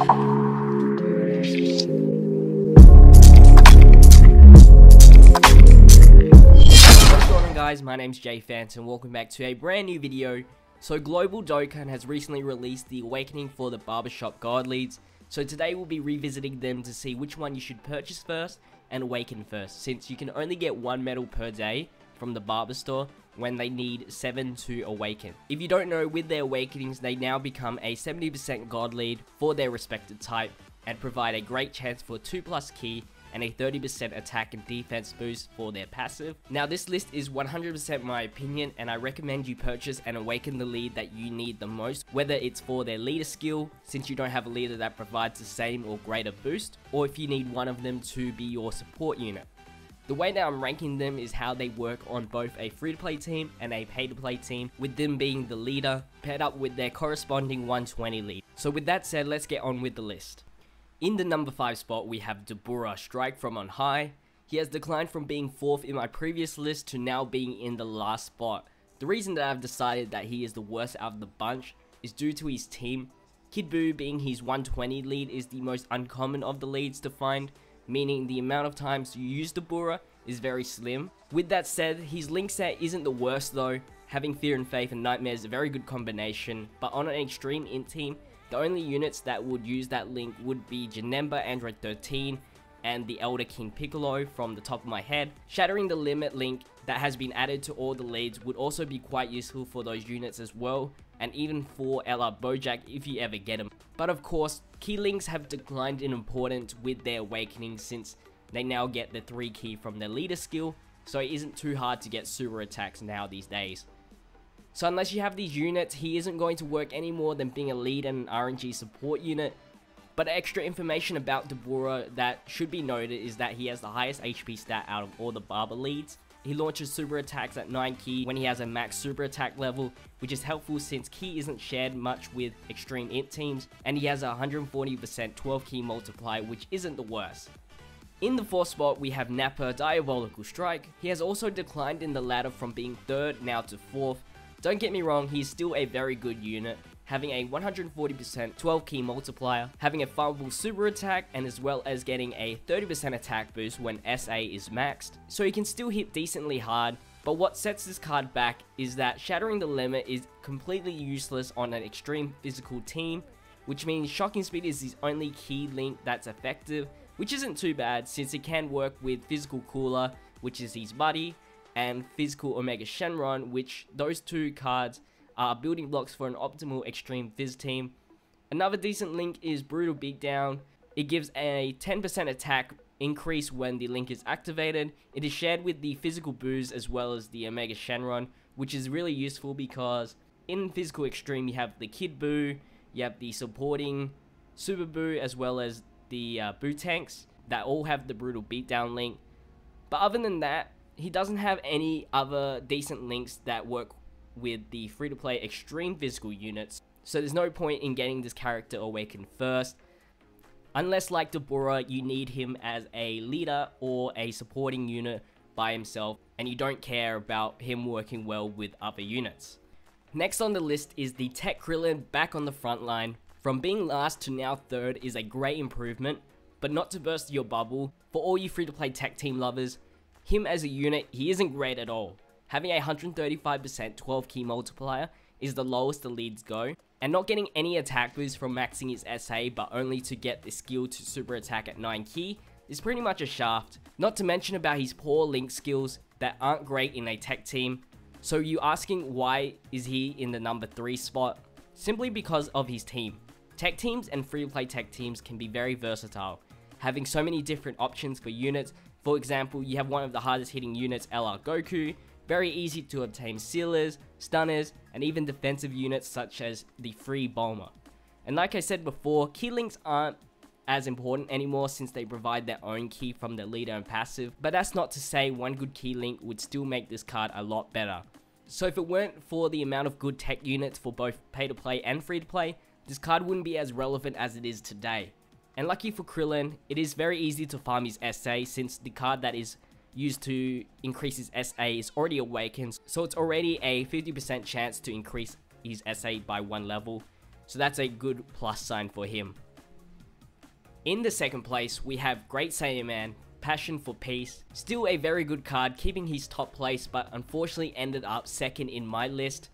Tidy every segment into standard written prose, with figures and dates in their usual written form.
What's going on, guys? My name's JPhanta and welcome back to a brand new video. So Global Dokkan has recently released the Awakening for the Barbershop God Leads. So today we'll be revisiting them to see which one you should purchase first and awaken first, since you can only get 1 medal per day from the barber store when they need 7 to awaken. If you don't know, with their awakenings they now become a 70% God Lead for their respected type and provide a great chance for 2+ key and a 30% attack and defense boost for their passive. Now this list is 100% my opinion, and I recommend you purchase and awaken the lead that you need the most, whether it's for their leader skill, since you don't have a leader that provides the same or greater boost, or if you need one of them to be your support unit. The way that I'm ranking them is how they work on both a free-to-play team and a pay-to-play team, with them being the leader paired up with their corresponding 120 lead. So with that said, let's get on with the list. In the number 5 spot, we have Devorah, Strike from on high. He has declined from being 4th in my previous list to now being in the last spot. The reason that I've decided that he is the worst out of the bunch is due to his team. Kid Buu being his 120 lead is the most uncommon of the leads to find, meaning the amount of times you use Devorah is very slim. With that said, his link set isn't the worst though. Having Fear and Faith and Nightmare is a very good combination, but on an extreme int team, the only units that would use that link would be Janemba Android 13 and the Elder King Piccolo from the top of my head. Shattering the Limit link that has been added to all the leads would also be quite useful for those units as well, and even for LR Bojack if you ever get them. But of course, key links have declined in importance with their awakening, since they now get the 3 key from their leader skill, so it isn't too hard to get super attacks now these days. So unless you have these units, he isn't going to work any more than being a lead and an RNG support unit. But extra information about Devorah that should be noted is that he has the highest HP stat out of all the barber leads. He launches super attacks at 9 key when he has a max super attack level, which is helpful since key isn't shared much with extreme int teams, and he has a 140% 12 key multiplier, which isn't the worst. In the 4th spot, we have Nappa, Diabolical Strike. He has also declined in the ladder from being 3rd now to 4th. Don't get me wrong, he's still a very good unit, having a 140% 12 key multiplier, having a farmable super attack, and as well as getting a 30% attack boost when SA is maxed. So he can still hit decently hard, but what sets this card back is that Shattering the Limit is completely useless on an extreme physical team, which means Shocking Speed is his only key link that's effective, which isn't too bad since it can work with Physical Cooler, which is his buddy, and Physical Omega Shenron, which those 2 cards are building blocks for an optimal extreme Fizz team. Another decent link is Brutal Beatdown. It gives a 10% attack increase when the link is activated. It is shared with the Physical Boos as well as the Omega Shenron, which is really useful because in Physical Extreme you have the Kid Buu, you have the supporting Super Buu as well as the Buu tanks that all have the Brutal Beatdown link. But other than that, he doesn't have any other decent links that work with the free-to-play extreme physical units, so there's no point in getting this character awakened first, unless like Devorah you need him as a leader or a supporting unit by himself and you don't care about him working well with other units. Next on the list is the Tech Crillon, back on the front line. From being last to now 3rd is a great improvement, but not to burst your bubble. For all you free-to-play tech team lovers, him as a unit, he isn't great at all. Having a 135% 12 key multiplier is the lowest the leads go, and not getting any attack boost from maxing his SA but only to get the skill to super attack at 9 key is pretty much a shaft. Not to mention about his poor link skills that aren't great in a tech team. So you asking why is he in the number 3 spot? Simply because of his team. Tech teams and free-to-play tech teams can be very versatile, having so many different options for units. For example, you have one of the hardest hitting units, LR Goku, very easy to obtain sealers, stunners, and even defensive units such as the free Bulma. And like I said before, key links aren't as important anymore since they provide their own key from their leader and passive, but that's not to say one good key link would still make this card a lot better. So if it weren't for the amount of good tech units for both pay to play and free to play, this card wouldn't be as relevant as it is today. And lucky for Crillon, it is very easy to farm his SA since the card that is used to increase his SA is already awakened, so it's already a 50% chance to increase his SA by 1 level, so that's a good plus sign for him. In the second place, we have Great Saiyaman, Passion for Peace. Still a very good card, keeping his top place, but unfortunately ended up second in my list.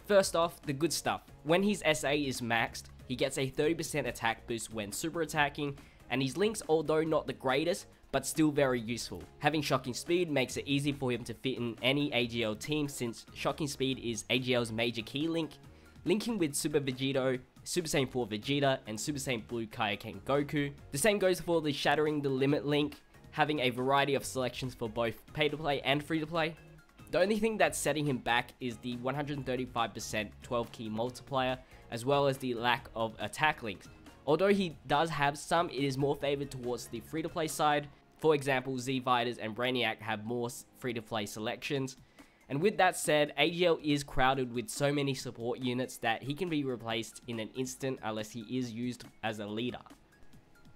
First off, the good stuff. When his SA is maxed, he gets a 30% attack boost when super attacking, and his links, although not the greatest, but still very useful. Having Shocking Speed makes it easy for him to fit in any AGL team, since Shocking Speed is AGL's major key link. Linking with Super Vegito, Super Saiyan 4 Vegeta, and Super Saiyan Blue Kaioken Goku. The same goes for the Shattering the Limit link, having a variety of selections for both pay to play and free to play. The only thing that's setting him back is the 135% 12 key multiplier, as well as the lack of attack links. Although he does have some, it is more favored towards the free to play side. For example, Z Fighters and Brainiac have more free to play selections. And with that said, AGL is crowded with so many support units that he can be replaced in an instant unless he is used as a leader.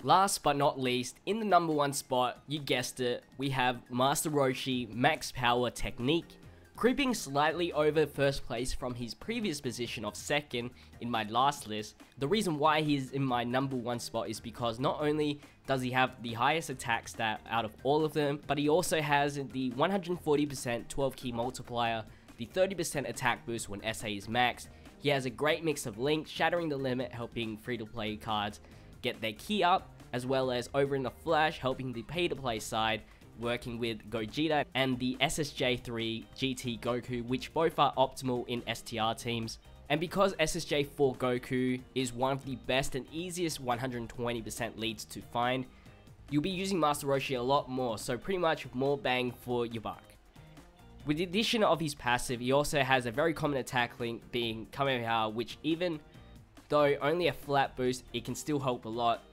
Last but not least, in the number 1 spot, you guessed it, we have Master Roshi Max Power Technique, creeping slightly over first place from his previous position of second in my last list. The reason why he's in my number 1 spot is because not only does he have the highest attack stat out of all of them, but he also has the 140% 12 key multiplier, the 30% attack boost when SA is maxed. He has a great mix of links, Shattering the Limit helping free to play cards get their key up, as well as Over in the Flash helping the pay to play side, working with Gogeta and the SSJ3 GT Goku, which both are optimal in STR teams. And because SSJ4 Goku is one of the best and easiest 120% leads to find, you'll be using Master Roshi a lot more, so pretty much more bang for your buck. With the addition of his passive, he also has a very common attack link being Kamehameha, which even though only a flat boost, it can still help a lot.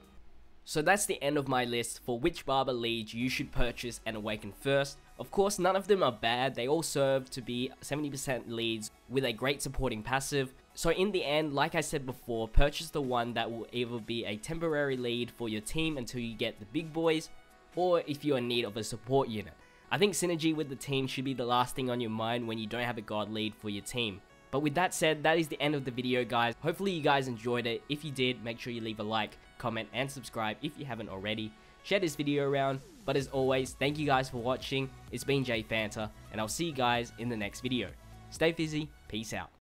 So that's the end of my list for which Barber leads you should purchase and awaken first. Of course, none of them are bad, they all serve to be 70% leads with a great supporting passive. So in the end, like I said before, purchase the one that will either be a temporary lead for your team until you get the big boys, or if you're in need of a support unit. I think synergy with the team should be the last thing on your mind when you don't have a god lead for your team. But with that said, that is the end of the video, guys. Hopefully you guys enjoyed it. If you did, make sure you leave a like, comment, and subscribe if you haven't already. Share this video around. But as always, thank you guys for watching. It's been JPhanta, and I'll see you guys in the next video. Stay fizzy, peace out.